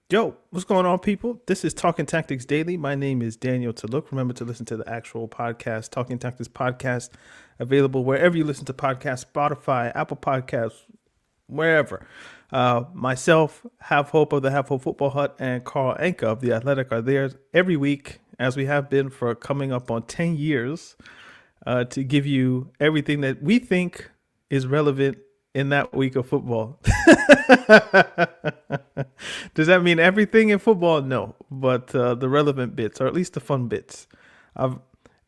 Yo, what's going on, people? This is Talking Tactics Daily. My name is Daniel Tiluk. Remember to listen to the actual podcast, Talking Tactics Podcast, available wherever you listen to podcasts, Spotify, Apple Podcasts, wherever. Myself, Half Hope of the Half Hope Football Hut, and Carl Anka of The Athletic are there every week, as we have been for coming up on 10 years, to give you everything that we think is relevant in that week of football. Does that mean everything in football? No, but the relevant bits, or at least the fun bits. I've,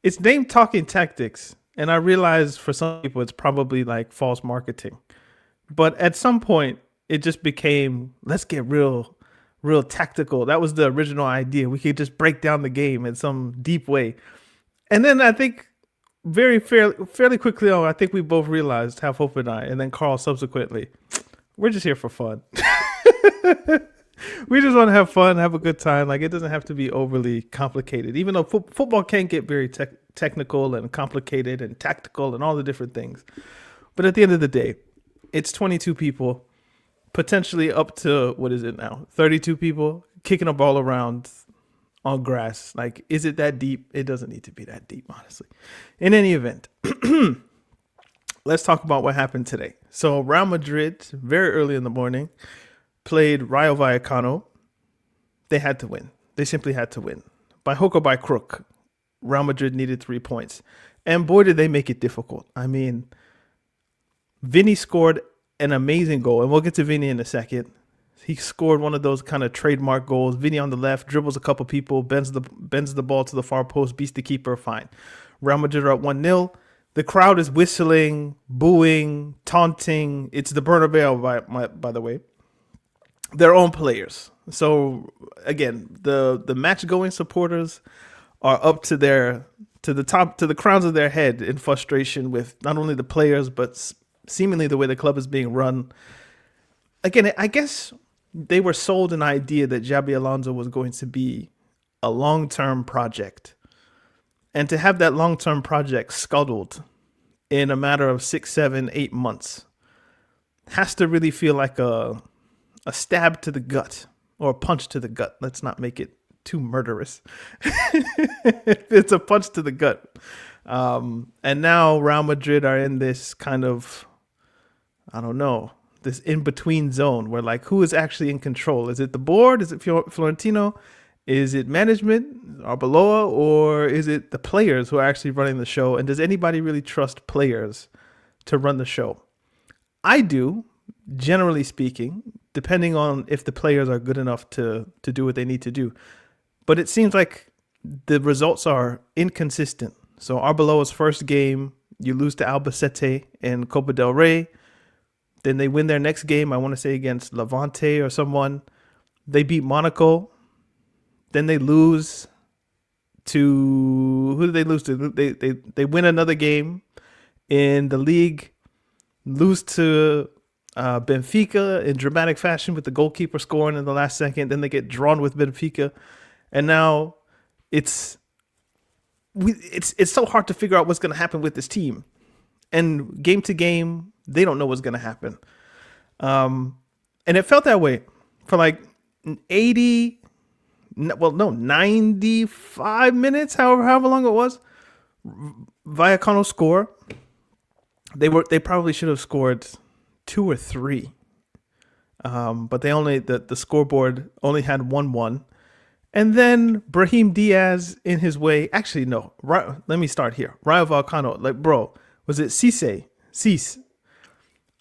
it's named Talking Tactics, and I realize for some people it's probably like false marketing. But at some point, it just became let's get real tactical. That was the original idea. We could just break down the game in some deep way. And then I think fairly quickly on, I think we both realized, Half Hope and I, and then Carl subsequently, we're just here for fun. We just want to have fun, have a good time. Like, it doesn't have to be overly complicated, even though football can get very technical and complicated and tactical and all the different things. But at the end of the day, it's 22 people, potentially up to, what is it now? 32 people kicking a ball around on grass. Like, is it that deep? It doesn't need to be that deep, honestly. In any event, let's talk about what happened today. So Real Madrid, very early in the morning, played Rayo Vallecano. They had to win. They simply had to win. By hook or by crook, Real Madrid needed 3 points. And boy, did they make it difficult. I mean, Vini scored an amazing goal, and we'll get to Vini in a second. He scored one of those kind of trademark goals. Vini on the left, dribbles a couple people, bends the ball to the far post, beats the keeper, fine. Real Madrid are up 1-0. The crowd is whistling, booing, taunting. It's the Bernabeu, by the way. Their own players. So again, the match going supporters are up to the crowns of their head in frustration with not only the players but seemingly the way the club is being run. Again, I guess they were sold an idea that Xabi Alonso was going to be a long-term project, and to have that long-term project scuttled in a matter of 6, 7, 8 months has to really feel like a stab to the gut or a punch to the gut. Let's not make it too murderous. It's a punch to the gut. And now Real Madrid are in this kind of, I don't know, this in-between zone where, like, who is actually in control? Is it the board? Is it Florentino? Is it management, Arbeloa? Or is it the players who are actually running the show? And does anybody really trust players to run the show? I do, generally speaking, depending on if the players are good enough to do what they need to do. But it seems like the results are inconsistent. So Arbeloa's first game, you lose to Albacete in Copa del Rey. Then they win their next game, I want to say against Levante or someone. They beat Monaco. Then they lose to, who did they lose to? They win another game in the league, lose to Benfica in dramatic fashion with the goalkeeper scoring in the last second. Then they get drawn with Benfica, and now it's so hard to figure out what's going to happen with this team. And game to game, they don't know what's going to happen. And it felt that way for like 95 minutes, however long it was. Vallecano score. They probably should have scored 2 or 3. But the scoreboard only had 1-1. And then Brahim Diaz in his way. Actually, no. Let me start here. Rayo Vallecano, like, bro, was it Cease?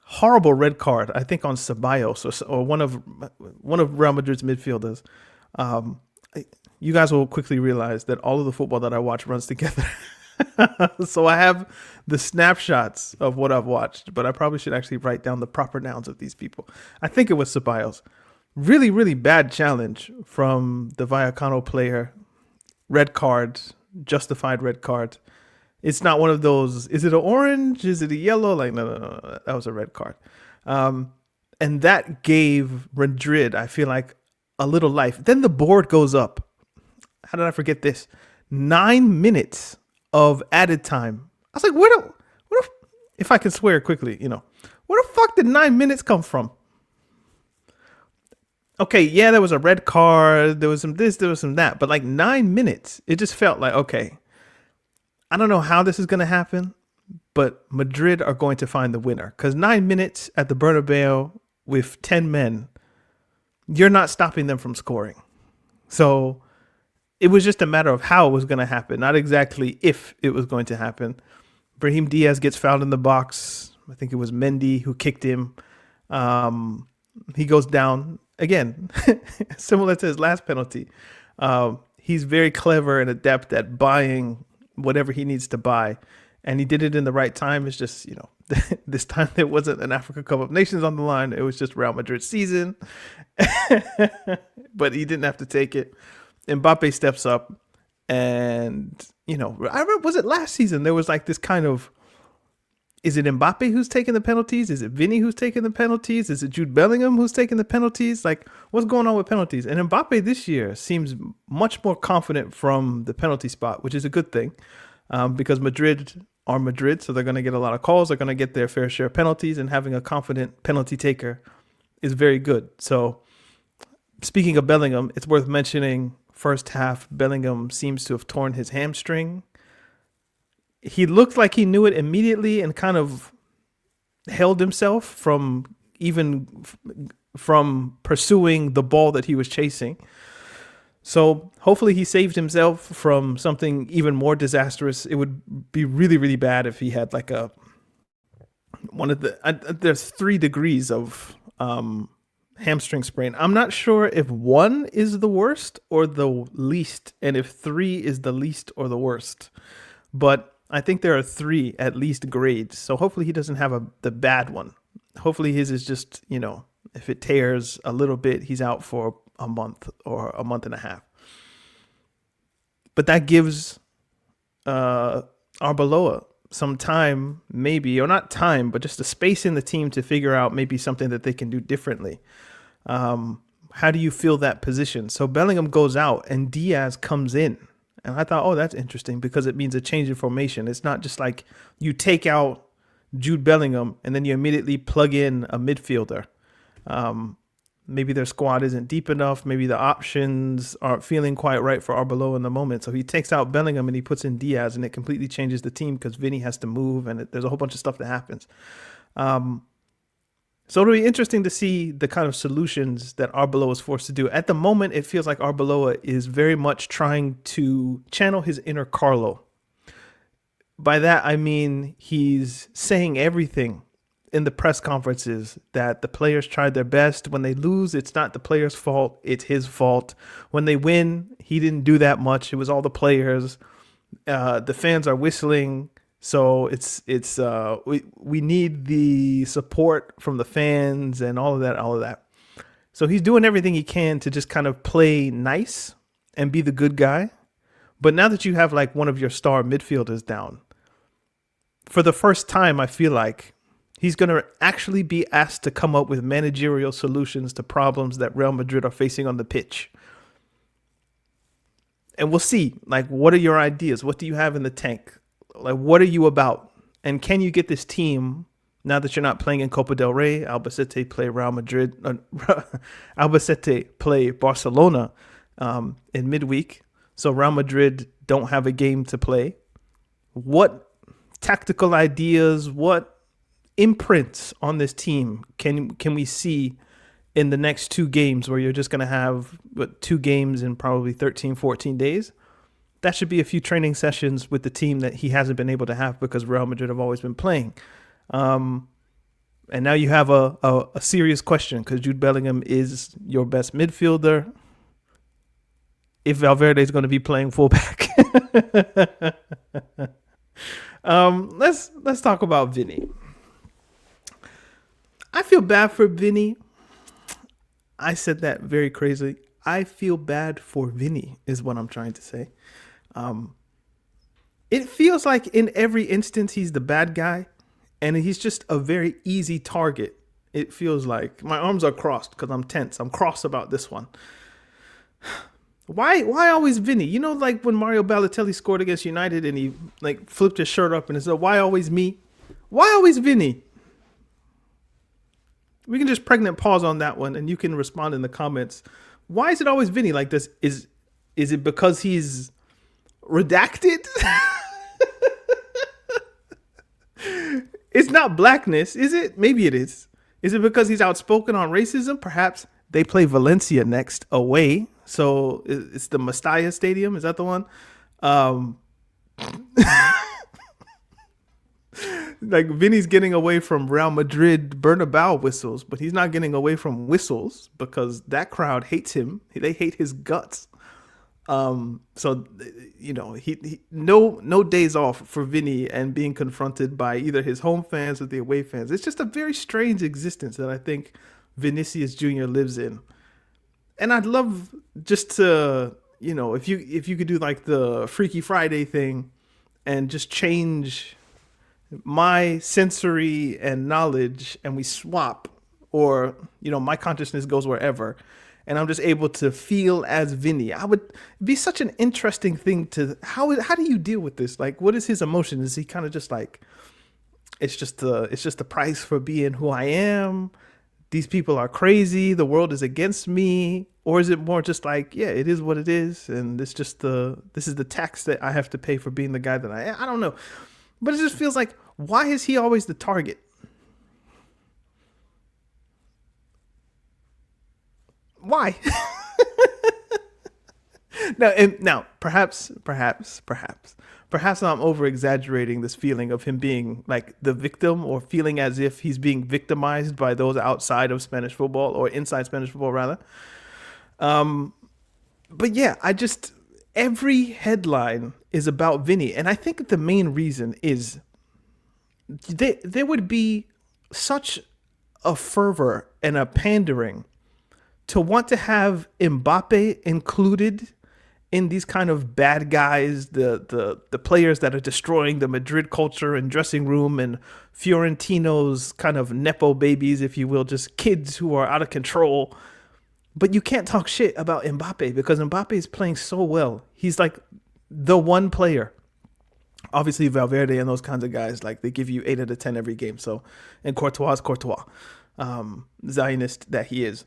Horrible red card, I think, on Ceballos or one of Real Madrid's midfielders. You guys will quickly realize that all of the football that I watch runs together. So I have the snapshots of what I've watched, but I probably should actually write down the proper nouns of these people. I think it was Ceballos. Really, really bad challenge from the Vallecano player. Red card, justified red card. It's not one of those, is it an orange? Is it a yellow? Like, no. That was a red card. And that gave Madrid, I feel like, a little life. Then the board goes up. How did I forget this? 9 minutes of added time. I was like, if I can swear quickly, where the fuck did 9 minutes come from? Okay, yeah, there was a red card, there was some this, there was some that, but like 9 minutes, it just felt like, okay, I don't know how this is going to happen, but Madrid are going to find the winner because 9 minutes at the Bernabeu with 10 men, you're not stopping them from scoring. So it was just a matter of how it was going to happen, not exactly if it was going to happen. Brahim Diaz gets fouled in the box. I think it was Mendy who kicked him. He goes down again, similar to his last penalty. He's very clever and adept at buying whatever he needs to buy, and he did it in the right time. It's just this time there wasn't an Africa Cup of Nations on the line. It was just Real Madrid season, but he didn't have to take it. Mbappe steps up, and I remember, was it last season? There was like this kind of, is it Mbappe who's taking the penalties? Is it Vini who's taking the penalties? Is it Jude Bellingham who's taking the penalties? Like, what's going on with penalties? And Mbappe this year seems much more confident from the penalty spot, which is a good thing, because Madrid are Madrid, so they're going to get a lot of calls. They're going to get their fair share of penalties, and having a confident penalty taker is very good. So, speaking of Bellingham, it's worth mentioning, first half, Bellingham seems to have torn his hamstring. He looked like he knew it immediately and kind of held himself from pursuing the ball that he was chasing. So hopefully he saved himself from something even more disastrous. It would be really, really bad if he had like there's 3 degrees of hamstring sprain. I'm not sure if 1 is the worst or the least, and if 3 is the least or the worst. But I think there are 3 at least grades. So hopefully he doesn't have the bad one. Hopefully his is just, if it tears a little bit, he's out for a month or a month and a half. But that gives Arbeloa some time, maybe, or not time, but just a space in the team to figure out maybe something that they can do differently. How do you feel that position? So Bellingham goes out and Diaz comes in. And I thought, oh, that's interesting because it means a change in formation. It's not just like you take out Jude Bellingham and then you immediately plug in a midfielder. Maybe their squad isn't deep enough. Maybe the options aren't feeling quite right for Arbeloa in the moment. So he takes out Bellingham and he puts in Diaz, and it completely changes the team because Vini has to move, and there's a whole bunch of stuff that happens. So it'll be interesting to see the kind of solutions that Arbeloa is forced to do. At the moment, it feels like Arbeloa is very much trying to channel his inner Carlo. By that, I mean he's saying everything in the press conferences that the players tried their best. When they lose, it's not the players' fault, it's his fault. When they win, he didn't do that much. It was all the players. The fans are whistling. So we need the support from the fans and all of that. So he's doing everything he can to just kind of play nice and be the good guy. But now that you have like one of your star midfielders down, for the first time, I feel like he's going to actually be asked to come up with managerial solutions to problems that Real Madrid are facing on the pitch. And we'll see, like, what are your ideas? What do you have in the tank? Like, what are you about? And can you get this team, now that you're not playing in Copa del Rey, Albacete play Real Madrid, Albacete play Barcelona in midweek. So Real Madrid don't have a game to play. What tactical ideas, what imprints on this team can we see in the next 2 games, where you're just going to have 2 games in probably 13, 14 days? That should be a few training sessions with the team that he hasn't been able to have because Real Madrid have always been playing. And now you have a serious question because Jude Bellingham is your best midfielder. If Valverde is going to be playing fullback. Let's talk about Vini. I feel bad for Vini. I said that very crazily. I feel bad for Vini is what I'm trying to say. It feels like in every instance he's the bad guy, and he's just a very easy target. It feels like my arms are crossed because I'm tense. I'm cross about this one. Why always Vini? You know, like when Mario Balotelli scored against United and he like flipped his shirt up and said, "Why always me? Why always Vini?" We can just pregnant pause on that one, and you can respond in the comments. Why is it always Vinny like this? Is it because he's redacted? It's not blackness, is it? Maybe it is. Is it because he's outspoken on racism? Perhaps. They play Valencia next away, so it's the Mestalla Stadium. Is that the one? Um, like Vinny's getting away from Real Madrid Bernabeu whistles, but he's not getting away from whistles because that crowd hates him. They hate his guts. So he no days off for Vini and being confronted by either his home fans or the away fans. It's just a very strange existence that I think Vinicius Jr. lives in. And I'd love just to, if you could do like the Freaky Friday thing and just change my sensory and knowledge and we swap, or my consciousness goes wherever and I'm just able to feel as Vinny. I would be such an interesting thing to how do you deal with this? Like, what is his emotion? Is he kind of just like, it's just the price for being who I am? These people are crazy. The world is against me. Or is it more just like, yeah, it is what it is, and this is the tax that I have to pay for being the guy that I am? I don't know, but it just feels like, why is he always the target? Why? Now, perhaps I'm over exaggerating this feeling of him being like the victim, or feeling as if he's being victimized by those outside of Spanish football, or inside Spanish football rather. But yeah, every headline is about Vinny, and I think the main reason is there would be such a fervor and a pandering to want to have Mbappe included in these kind of bad guys, the players that are destroying the Madrid culture and dressing room, and Fiorentino's kind of nepo babies, if you will, just kids who are out of control. But you can't talk shit about Mbappe because Mbappe is playing so well. He's like the one player. Obviously, Valverde and those kinds of guys, like, they give you 8 out of 10 every game. So, and Courtois is Courtois, Zionist that he is.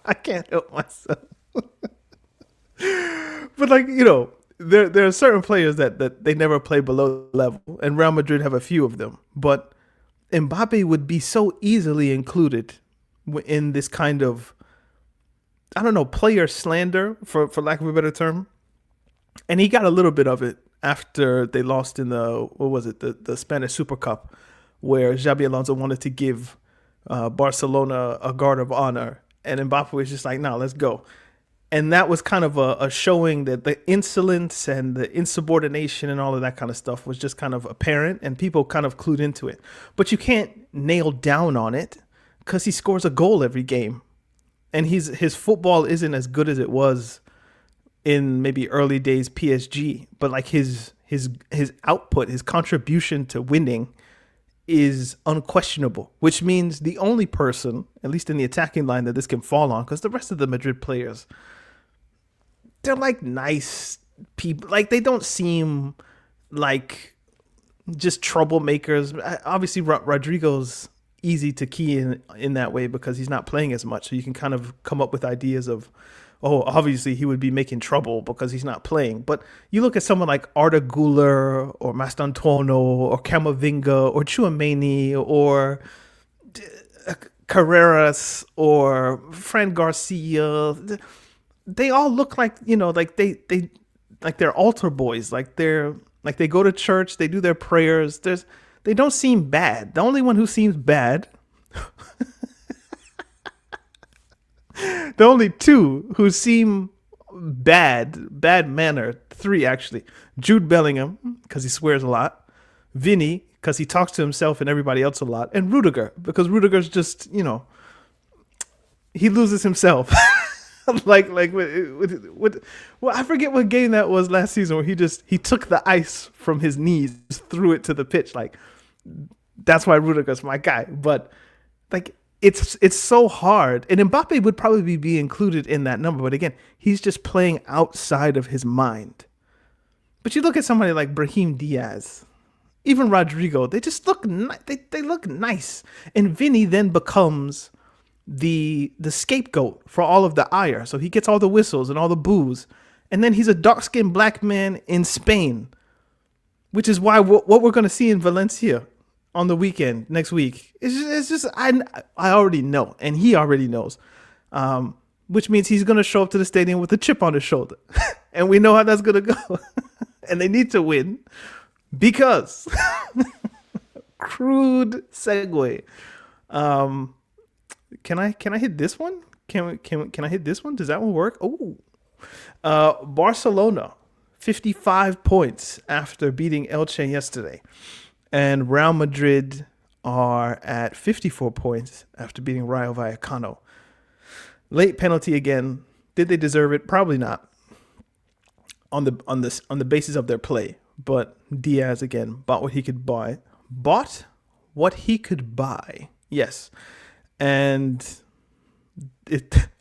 I can't help myself. But like, there are certain players that they never play below level, and Real Madrid have a few of them. But Mbappe would be so easily included in this kind of, I don't know, player slander, for lack of a better term. And he got a little bit of it after they lost in the Spanish Super Cup, where Xabi Alonso wanted to give Barcelona a guard of honor, and Mbappe was just like, "No, let's go." And that was kind of a showing that the insolence and the insubordination and all of that kind of stuff was just kind of apparent, and people kind of clued into it. But you can't nail down on it because he scores a goal every game, and his football isn't as good as it was in maybe early days PSG. But like his output, his contribution to winning is unquestionable, which means the only person, at least in the attacking line, that this can fall on, because the rest of the Madrid players, they're like nice people. Like, they don't seem like just troublemakers. Obviously, Rodrigo's easy to key in that way because he's not playing as much. So you can kind of come up with ideas of, oh, obviously he would be making trouble because he's not playing. But you look at someone like Arda Güler or Mastantuono or Camavinga or Tchouaméni or Carreras or Fran Garcia. They all look like, like they're altar boys. Like they go to church, they do their prayers. They don't seem bad. The only one who seems bad, the only two who seem bad manner, 3 actually: Jude Bellingham, because he swears a lot; Vini, because he talks to himself and everybody else a lot; and Rudiger, because Rudiger's just, he loses himself. Well, I forget what game that was last season where he took the ice from his knees, threw it to the pitch. Like, that's why Rudiger's my guy. But like, it's so hard, and Mbappe would probably be included in that number. But again, he's just playing outside of his mind. But you look at somebody like Brahim Diaz, even Rodrigo, they just look they look nice. And Vini then becomes the scapegoat for all of the ire. So he gets all the whistles and all the boos. And then he's a dark-skinned black man in Spain, which is why what we're going to see in Valencia on the weekend next week. It's just I already know, and he already knows, which means he's going to show up to the stadium with a chip on his shoulder. And we know how that's going to go. And they need to win because crude segue. Can I hit this one? Can I hit this one? Does that one work? Oh, Barcelona, 55 points after beating Elche yesterday, and Real Madrid are at 54 points after beating Rayo Vallecano. Late penalty again. Did they deserve it? Probably not. On the basis of their play, but Diaz again bought what he could buy. Bought what he could buy. Yes. And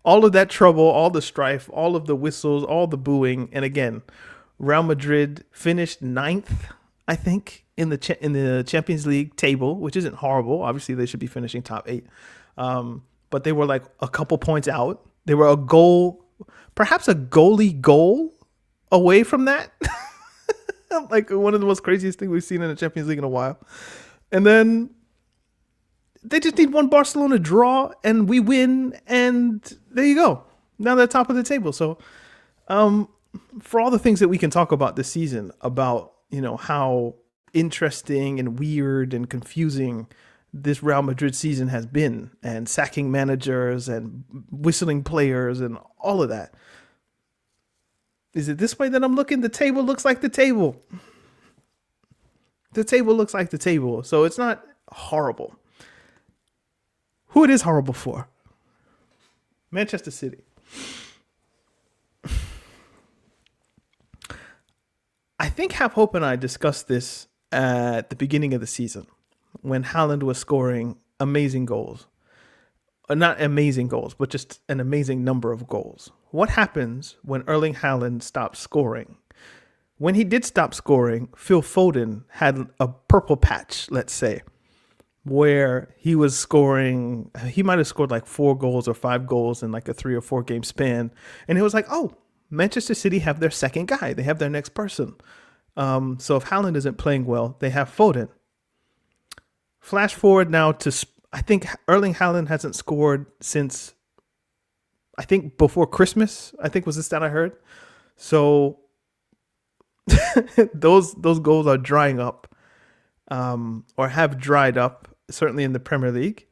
all of that trouble, all the strife, all of the whistles, all the booing, and again, Real Madrid finished 9th, I think, in the Champions League table, which isn't horrible. Obviously, they should be finishing top 8, but they were like a couple points out. They were a goal, perhaps a goalie goal away from that. Like one of the most craziest things we've seen in the Champions League in a while. And then they just need one Barcelona draw and we win, and there you go. Now they're top of the table. So for all the things that we can talk about this season, about, you know, how interesting and weird and confusing this Real Madrid season has been, and sacking managers and whistling players and all of that. Is it this way that I'm looking? The table looks like the table. The table looks like the table. So it's not horrible. Who it is horrible for? Manchester City. I think Hap Hope and I discussed this at the beginning of the season when Haaland was scoring amazing goals. Not amazing goals, but just an amazing number of goals. What happens when Erling Haaland stops scoring? When he did stop scoring, Phil Foden had a purple patch, let's say, where he was scoring. He might have scored like 4 goals or 5 goals in like a 3 or 4 game span. And it was like, oh, Manchester City have their second guy. They have their next person. So if Haaland isn't playing well, they have Foden. Flash forward now to, I think Erling Haaland hasn't scored since, I think before Christmas, I think was the stat I heard. So those goals are drying up, or have dried up, certainly in the Premier League.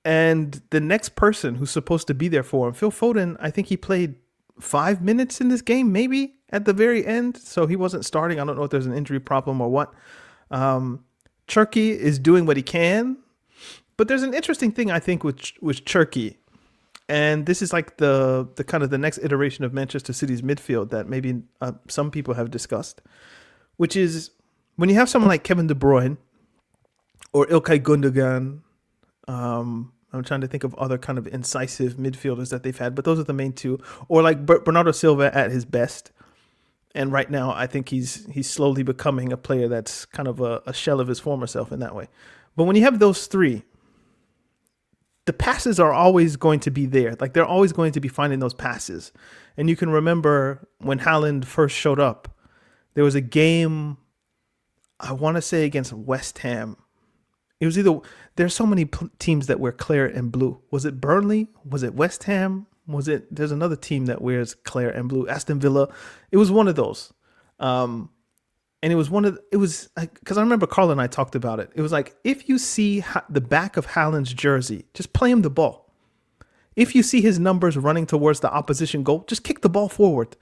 And the next person who's supposed to be there for him, Phil Foden, I think he played 5 minutes in this game, maybe at the very end. So he wasn't starting. I don't know if there's an injury problem or what. Turkey is doing what he can. But there's an interesting thing, I think, with Turkey. And this is like the kind of the next iteration of Manchester City's midfield that maybe some people have discussed, which is when you have someone like Kevin De Bruyne or Ilkay Gundogan. I'm trying to think of other kind of incisive midfielders that they've had, but those are the main two. Or like Bernardo Silva at his best. And right now, I think he's slowly becoming a player that's kind of a shell of his former self in that way. But when you have those three, the passes are always going to be there. Like they're always going to be finding those passes. And you can remember when Haaland first showed up, there was a game, I want to say against West Ham. It was either, there's so many teams that wear claret and blue. Was it Burnley? Was it West Ham? There's another team that wears claret and blue, Aston Villa. It was one of those. And it was because I remember Carl and I talked about it. It was like, if you see the back of Haaland's jersey, just play him the ball. If you see his numbers running towards the opposition goal, just kick the ball forward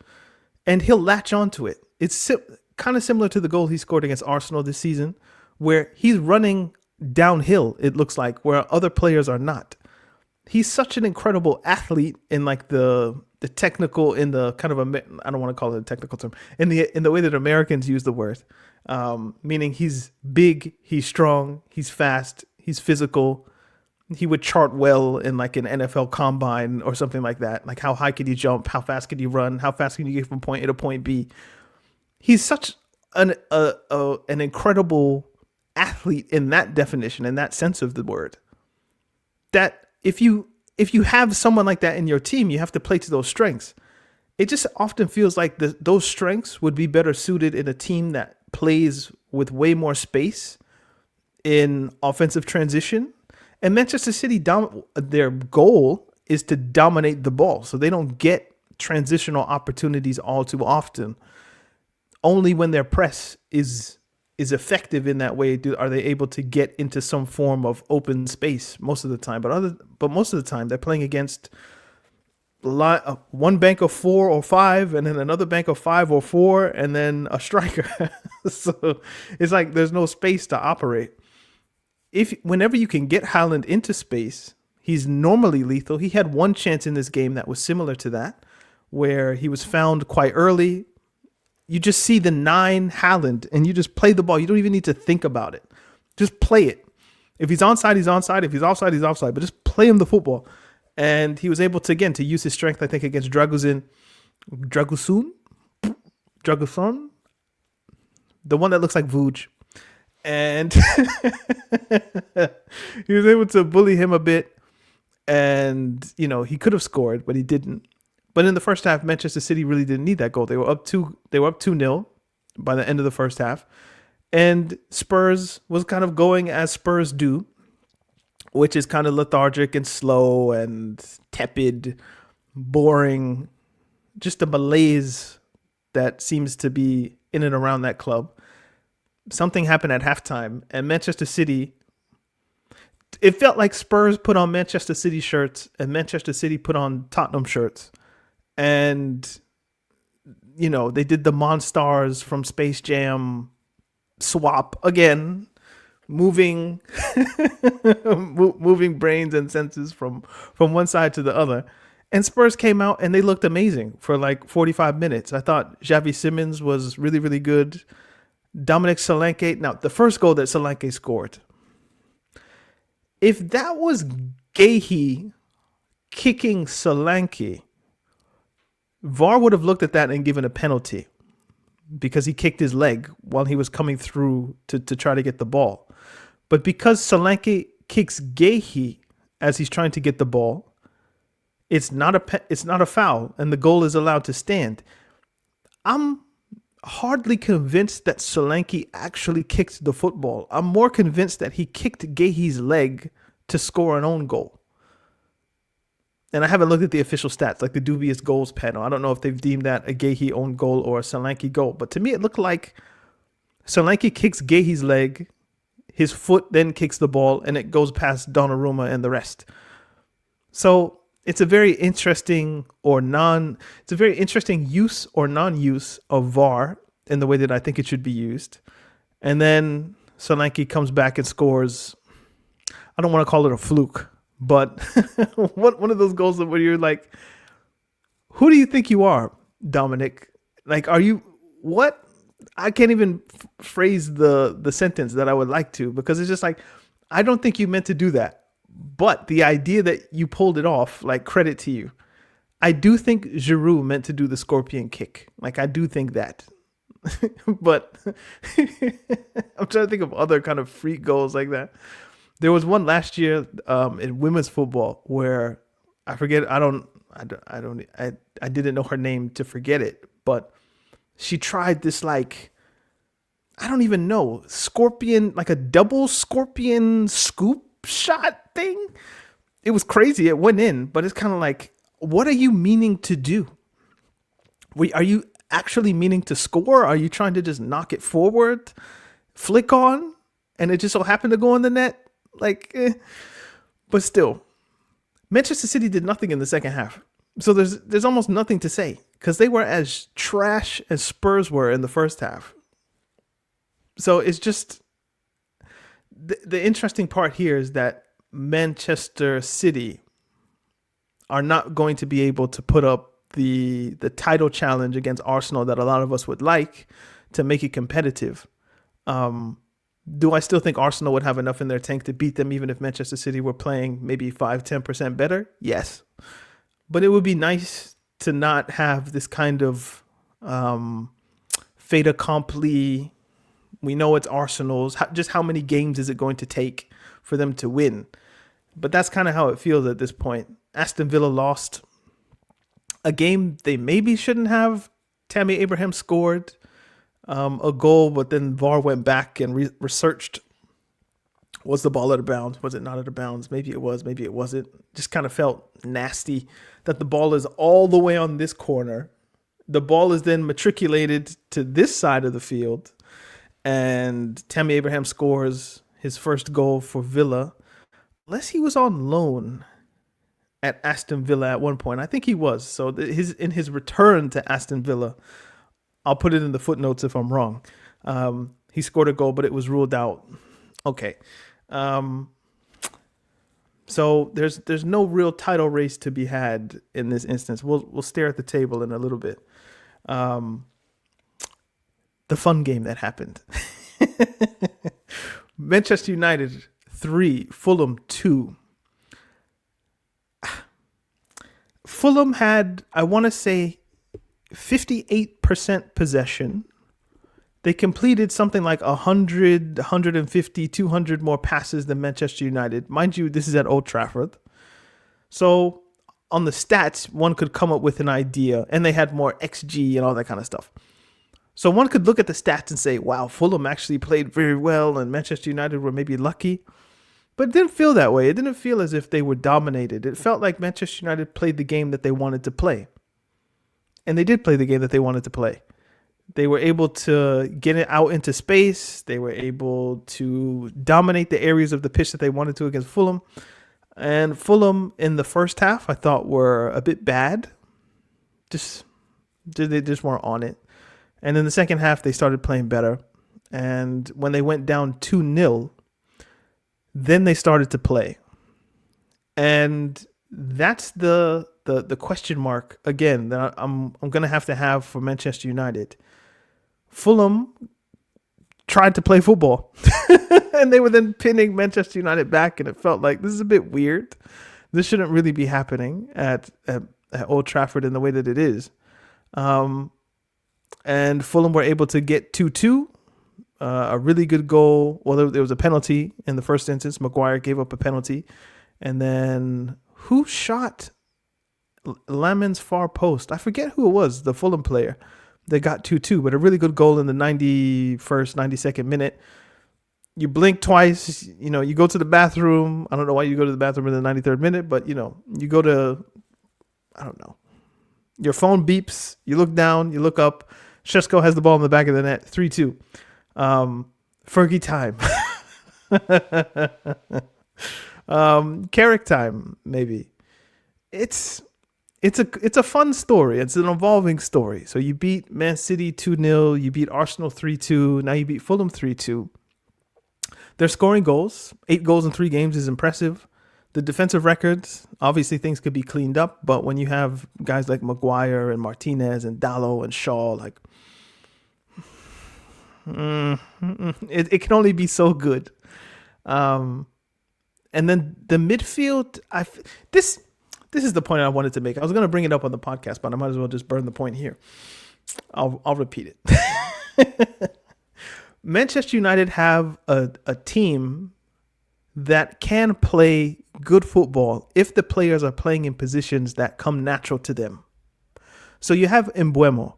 and he'll latch onto it. It's kind of similar to the goal he scored against Arsenal this season, where he's running downhill, it looks like, where other players are not. He's such an incredible athlete in like the technical, in the kind of I don't want to call it a technical term, in the way that Americans use the word, meaning he's big, he's strong, he's fast, he's physical. He would chart well in like an NFL combine or something like that. Like how high could you jump? How fast could you run? How fast can you get from point A to point B? He's such an incredible athlete in that definition, in that sense of the word. That if you have someone like that in your team, you have to play to those strengths. It just often feels like those strengths would be better suited in a team that plays with way more space in offensive transition. And Manchester City, their goal is to dominate the ball, so they don't get transitional opportunities all too often. Only when their press is effective in that way are they able to get into some form of open space most of the time. But most of the time they're playing against one bank of 4 or 5, and then another bank of 5 or 4, and then a striker. So it's like there's no space to operate. Whenever you can get Haaland into space, he's normally lethal. He had one chance in this game that was similar to that, where he was found quite early. You just see the 9 Haaland, and you just play the ball. You don't even need to think about it. Just play it. If he's onside, he's onside. If he's offside, he's offside. But just play him the football. And he was able to, again, to use his strength, I think, against Dragusin, the one that looks like Vuj. And he was able to bully him a bit. And, he could have scored, but he didn't. But in the first half, Manchester City really didn't need that goal. They were up 2-0 by the end of the first half. And Spurs was kind of going as Spurs do, which is kind of lethargic and slow and tepid, boring, just a malaise that seems to be in and around that club. Something happened at halftime, and Manchester City, it felt like Spurs put on Manchester City shirts and Manchester City put on Tottenham shirts. And, they did the Monstars from Space Jam swap again, moving brains and senses from one side to the other. And Spurs came out and they looked amazing for like 45 minutes. I thought Xavi Simons was really, really good. Dominic Solanke. Now, the first goal that Solanke scored, if that was Guehi kicking Solanke, VAR would have looked at that and given a penalty because he kicked his leg while he was coming through to try to get the ball. But because Solanke kicks Guehi as he's trying to get the ball, it's not a foul, and the goal is allowed to stand. I'm hardly convinced that Solanke actually kicked the football. I'm more convinced that he kicked Guehi's leg to score an own goal. And I haven't looked at the official stats, like the dubious goals panel. I don't know if they've deemed that a Guehi own goal or a Solanke goal. But to me, it looked like Solanke kicks Guehi's leg, his foot then kicks the ball, and it goes past Donnarumma and the rest. So it's a very interesting use or non-use of VAR in the way that I think it should be used. And then Solanke comes back and scores. I don't want to call it a fluke, but one of those goals where you're like, who do you think you are, Dominic? Like, are you what? I can't even phrase the sentence that I would like to, because it's just like, I don't think you meant to do that. But the idea that you pulled it off, like, credit to you. I do think Giroud meant to do the scorpion kick. Like, I do think that. But I'm trying to think of other kind of freak goals like that. There was one last year in women's football where I forget. I didn't know her name to forget it, but she tried this, like, I don't even know, scorpion, like a double scorpion scoop shot thing. It was crazy. It went in, but it's kind of like, what are you meaning to do? Are you actually meaning to score? Are you trying to just knock it forward, flick on, and it just so happened to go in the net? Like, but still, Manchester City did nothing in the second half. So there's almost nothing to say, because they were as trash as Spurs were in the first half. So it's just, the interesting part here is that Manchester City are not going to be able to put up the title challenge against Arsenal that a lot of us would like to make it competitive. Do I still think Arsenal would have enough in their tank to beat them even if Manchester City were playing maybe 5-10% better? Yes. But it would be nice to not have this kind of fait accompli. We know it's Arsenal's. Just how many games is it going to take for them to win? But that's kind of how it feels at this point. Aston Villa lost a game they maybe shouldn't have. Tammy Abraham scored a goal, but then VAR went back and researched. Was the ball out of bounds? Was it not out of bounds? Maybe it was, maybe it wasn't. Just kind of felt nasty that the ball is all the way on this corner. The ball is then matriculated to this side of the field. And Tammy Abraham scores his first goal for Villa. Unless he was on loan at Aston Villa at one point. I think he was. So in his return to Aston Villa, I'll put it in the footnotes if I'm wrong. He scored a goal, but it was ruled out. Okay. So there's no real title race to be had in this instance. We'll stare at the table in a little bit. The fun game that happened. Manchester United 3, Fulham 2. Fulham had, I want to say, 58% possession. They completed something like 100, 150, 200 more passes than Manchester United. Mind you, this is at Old Trafford. So on the stats, one could come up with an idea, and they had more XG and all that kind of stuff. So one could look at the stats and say, wow, Fulham actually played very well and Manchester United were maybe lucky. But it didn't feel that way. It didn't feel as if they were dominated. It felt like Manchester United played the game that they wanted to play. And they did play the game that they wanted to play. They were able to get it out into space. They were able to dominate the areas of the pitch that they wanted to against Fulham. And Fulham in the first half, I thought, were a bit bad. They just weren't on it. And in the second half, they started playing better. And when they went down 2-0, then they started to play. And that's the question mark, again, that I'm going to have for Manchester United. Fulham tried to play football. And they were then pinning Manchester United back. And it felt like this is a bit weird. This shouldn't really be happening at Old Trafford in the way that it is. And Fulham were able to get 2-2, a really good goal. Well, there was a penalty in the first instance. Maguire gave up a penalty. And then who shot Lamin's far post? I forget who it was, the Fulham player. They got 2-2, but a really good goal in the 91st, 92nd minute. You blink twice, you go to the bathroom. I don't know why you go to the bathroom in the 93rd minute, but, you go to, I don't know. Your phone beeps, you look down, you look up. Šeško has the ball in the back of the net, 3-2. Fergie time. Carrick time, maybe. It's a fun story. It's an evolving story. So you beat Man City 2-0, you beat Arsenal 3-2, now you beat Fulham 3-2. They're scoring goals. 8 goals in 3 games is impressive. The defensive records, obviously things could be cleaned up, but when you have guys like Maguire and Martinez and Dalot and Shaw, like it can only be so good. And then the midfield, this is the point I wanted to make. I was going to bring it up on the podcast, but I might as well just burn the point here. I'll repeat it. Manchester United have a team that can play good football if the players are playing in positions that come natural to them. So you have Mbeumo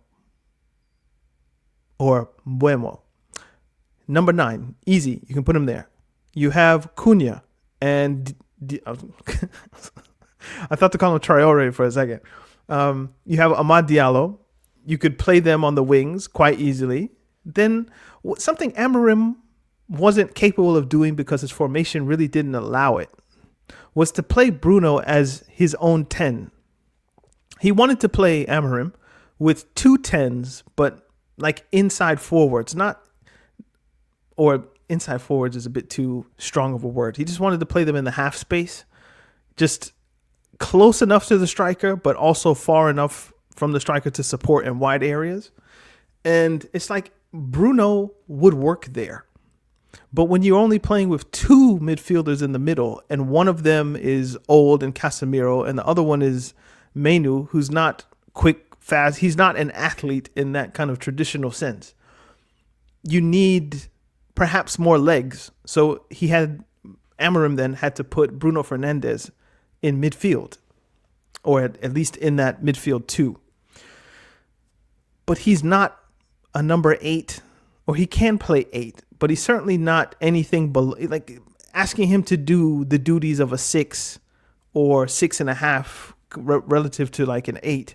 or Mbeumo. Number 9, easy. You can put him there. You have Cunha and I thought to call him Traore for a second. You have Amad Diallo. You could play them on the wings quite easily. Then something Amorim wasn't capable of doing because his formation really didn't allow it was to play Bruno as his own 10. He wanted to play Amorim with 2 10s, but like inside forwards, or inside forwards is a bit too strong of a word. He just wanted to play them in the half space, just close enough to the striker, but also far enough from the striker to support in wide areas. And it's like Bruno would work there. But when you're only playing with 2 midfielders in the middle, and one of them is old and Casemiro, and the other one is Menu, who's not quick, fast. He's not an athlete in that kind of traditional sense. you need perhaps more legs. So Amorim then had to put Bruno Fernandes in midfield, or at least in that midfield two. But he's not a number 8, or he can play 8, but he's certainly not anything below. Like, asking him to do the duties of a 6 or 6.5 relative to like an 8.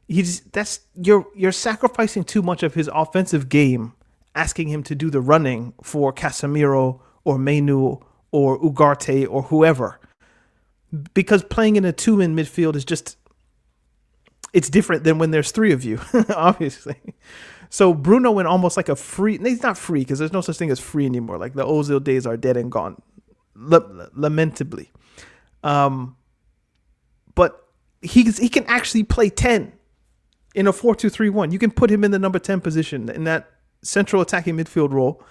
You're sacrificing too much of his offensive game, asking him to do the running for Casemiro or Menu or Ugarte or whoever. Because playing in a 2 in midfield is just, it's different than when there's 3 of you, obviously. So Bruno in almost like a free, he's not free because there's no such thing as free anymore. Like the Ozil days are dead and gone, lamentably. But he can actually play 10 in a 4-2-3-1. You can put him in the number 10 position in that central attacking midfield role,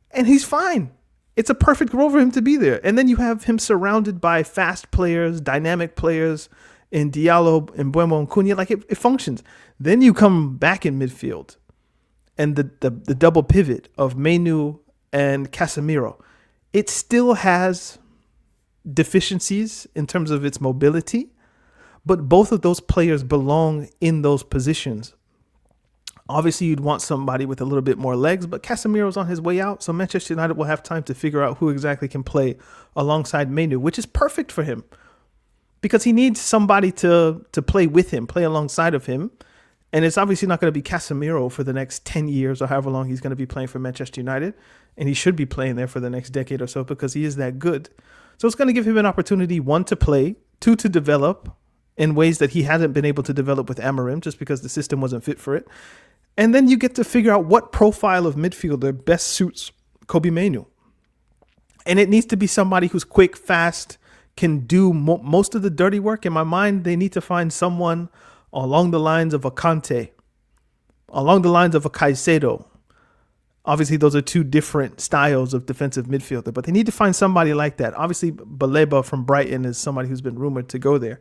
and he's fine. It's a perfect role for him to be there. And then you have him surrounded by fast players, dynamic players in Diallo, and Mbeumo, and Cunha. Like, it functions. Then you come back in midfield, and the double pivot of Menu and Casemiro, it still has deficiencies in terms of its mobility, but both of those players belong in those positions. Obviously, you'd want somebody with a little bit more legs, but Casemiro's on his way out, so Manchester United will have time to figure out who exactly can play alongside Menu, which is perfect for him because he needs somebody to play with him, play alongside of him. And it's obviously not going to be Casemiro for the next 10 years or however long he's going to be playing for Manchester United. And he should be playing there for the next decade or so because he is that good. So it's going to give him an opportunity, 1, to play, 2, to develop in ways that he hasn't been able to develop with Amorim just because the system wasn't fit for it. And then you get to figure out what profile of midfielder best suits Kobbie Mainoo. And it needs to be somebody who's quick, fast, can do most of the dirty work. In my mind, they need to find someone along the lines of a Kante, along the lines of a Caicedo. Obviously, those are 2 different styles of defensive midfielder, but they need to find somebody like that. Obviously, Baleba from Brighton is somebody who's been rumored to go there.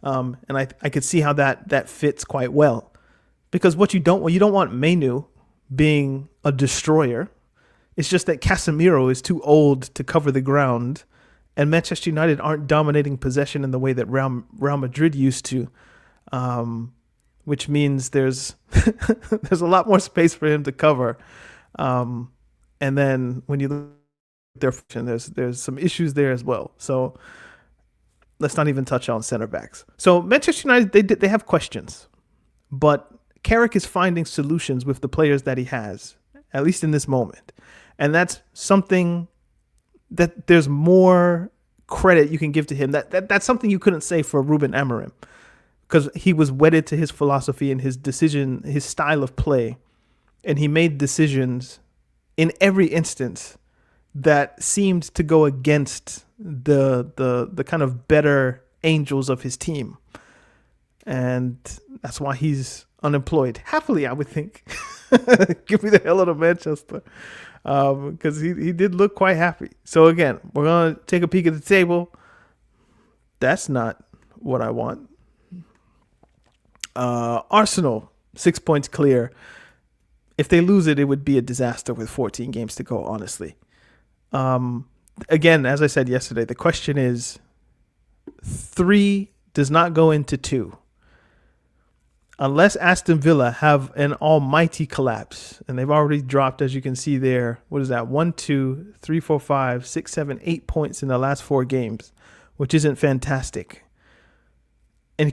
And I could see how that fits quite well. Because you don't want Menu being a destroyer. It's just that Casemiro is too old to cover the ground, and Manchester United aren't dominating possession in the way that Real Madrid used to. Which means there's a lot more space for him to cover. And then when you look at their function, there's some issues there as well. So let's not even touch on center backs. So Manchester United, they have questions, but Carrick is finding solutions with the players that he has, at least in this moment. And that's something that there's more credit you can give to him. That's something you couldn't say for Ruben Amorim, because he was wedded to his philosophy and his style of play. And he made decisions in every instance that seemed to go against the kind of better angels of his team. And that's why he's unemployed. Happily, I would think. Give me the hell out of Manchester. Because he did look quite happy. So again, we're going to take a peek at the table. That's not what I want. Arsenal, 6 points clear. If they lose it, it would be a disaster with 14 games to go, honestly. Again, as I said yesterday, the question is 3 does not go into 2. Unless Aston Villa have an almighty collapse, and they've already dropped, as you can see there, what is that? 1, 2, 3, 4, 5, 6, 7, 8 points in the last 4 games, which isn't fantastic. And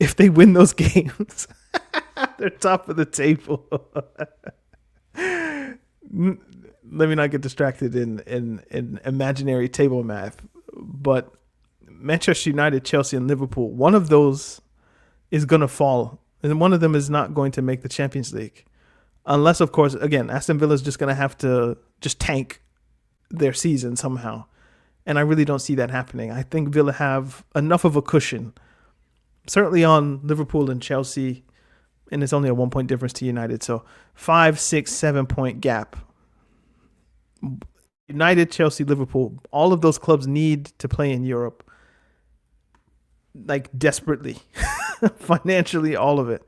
if they win those games, they're top of the table. Let me not get distracted in imaginary table math. But Manchester United, Chelsea, and Liverpool, one of those is going to fall. And one of them is not going to make the Champions League. Unless, of course, again, Aston Villa is just going to have to just tank their season somehow. And I really don't see that happening. I think Villa have enough of a cushion, certainly on Liverpool and Chelsea, and it's only a 1 point difference to United. So 5, 6, 7 point gap. United, Chelsea, Liverpool, all of those clubs need to play in Europe, like desperately. Financially, all of it.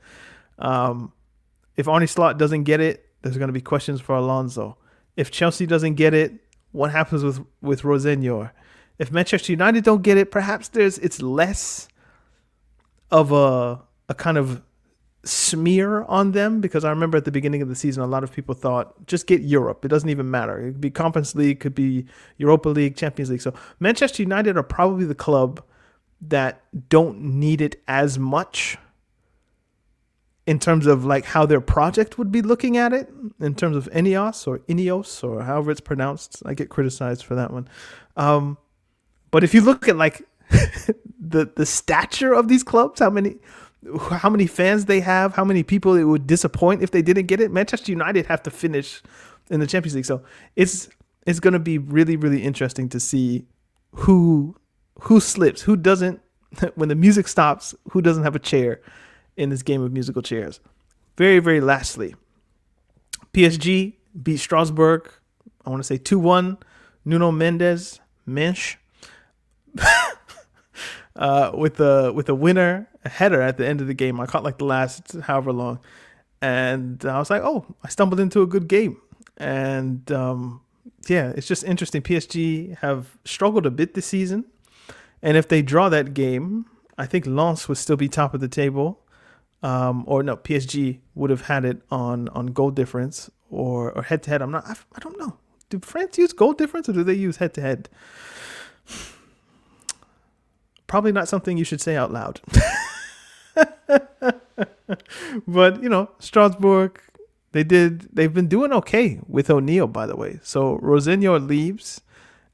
If Arne Slot doesn't get it, there's going to be questions for Alonso. If Chelsea doesn't get it, what happens with Rosenyor? If Manchester United don't get it, perhaps it's less of a kind of smear on them, because I remember at the beginning of the season, a lot of people thought, just get Europe. It doesn't even matter. It could be Conference League, could be Europa League, Champions League. So Manchester United are probably the club that don't need it as much in terms of like how their project would be looking at it, in terms of Ineos or however it's pronounced. I get criticized for that one. But if you look at like the stature of these clubs, how many fans they have, how many people it would disappoint if they didn't get it, Manchester United have to finish in the Champions League. So it's going to be really, really interesting to see who slips, who doesn't, when the music stops, who doesn't have a chair in this game of musical chairs. Very, very lastly, PSG beat Strasbourg, I want to say 2-1. Nuno Mendes, with a winner, a header at the end of the game. I caught like the last however long, and I was like, oh, I stumbled into a good game. And yeah, it's just interesting. PSG have struggled a bit this season, and if they draw that game, I think Lens would still be top of the table. Or no, PSG would have had it on goal difference or head to head. I don't know. Do France use goal difference or do they use head to head? Probably not something you should say out loud. But, Strasbourg, they've been doing okay with O'Neill, by the way. So Rosenyor leaves,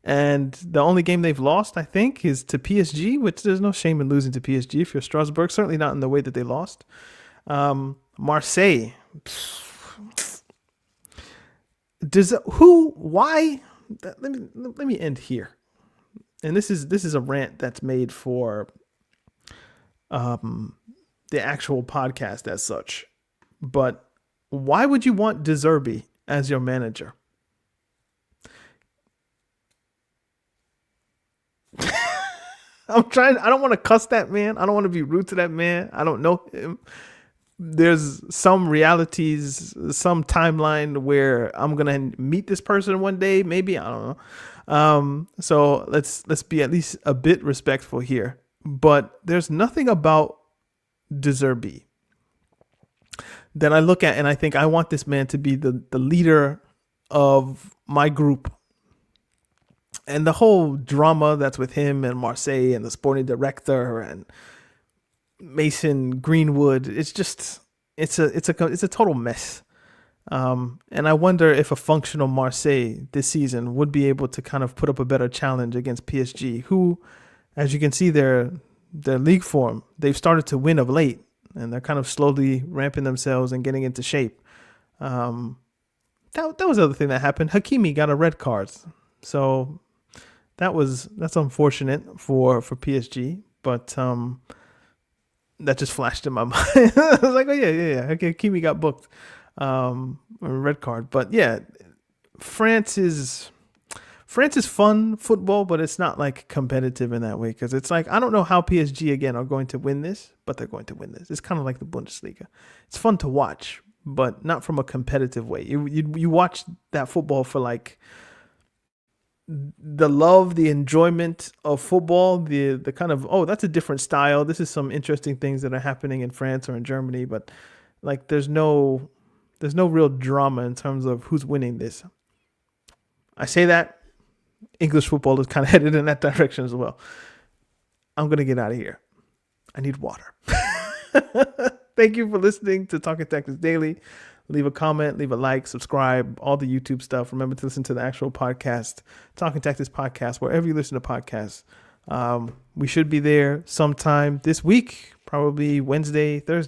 and the only game they've lost, I think, is to PSG, which there's no shame in losing to PSG if you're Strasbourg, certainly not in the way that they lost. Marseille. Why? Let me end here. And this is a rant that's made for the actual podcast as such. But why would you want De Zerbi as your manager? I don't want to cuss that man. I don't want to be rude to that man. I don't know him. There's some realities, some timeline where I'm going to meet this person one day. Maybe, I don't know. So let's be at least a bit respectful here. But there's nothing about De Zerbi that I look at and I think I want this man to be the leader of my group. And the whole drama that's with him and Marseille and the sporting director and Mason Greenwood, it's a total mess. And I wonder if a functional Marseille this season would be able to kind of put up a better challenge against PSG, who, as you can see, their league form, they've started to win of late, and they're kind of slowly ramping themselves and getting into shape. That was the other thing that happened. Hakimi got a red card, so that's unfortunate for PSG, but that just flashed in my mind. I was like, oh yeah. Okay, Hakimi got booked, a red card. But yeah, France is fun football, but it's not like competitive in that way, because it's like, I don't know how PSG again are going to win this, but they're going to win this. It's kind of like the Bundesliga. It's fun to watch, but not from a competitive way. You watch that football for like the love, the enjoyment of football, the kind of, oh, that's a different style. This is some interesting things that are happening in France or in Germany, but like there's no real drama in terms of who's winning this. I say that English football is kind of headed in that direction as well. I'm going to get out of here. I need water. Thank you for listening to Talking Tactics Daily. Leave a comment, leave a like, subscribe, all the YouTube stuff. Remember to listen to the actual podcast, Talking Tactics Podcast, wherever you listen to podcasts. We should be there sometime this week, probably Wednesday, Thursday.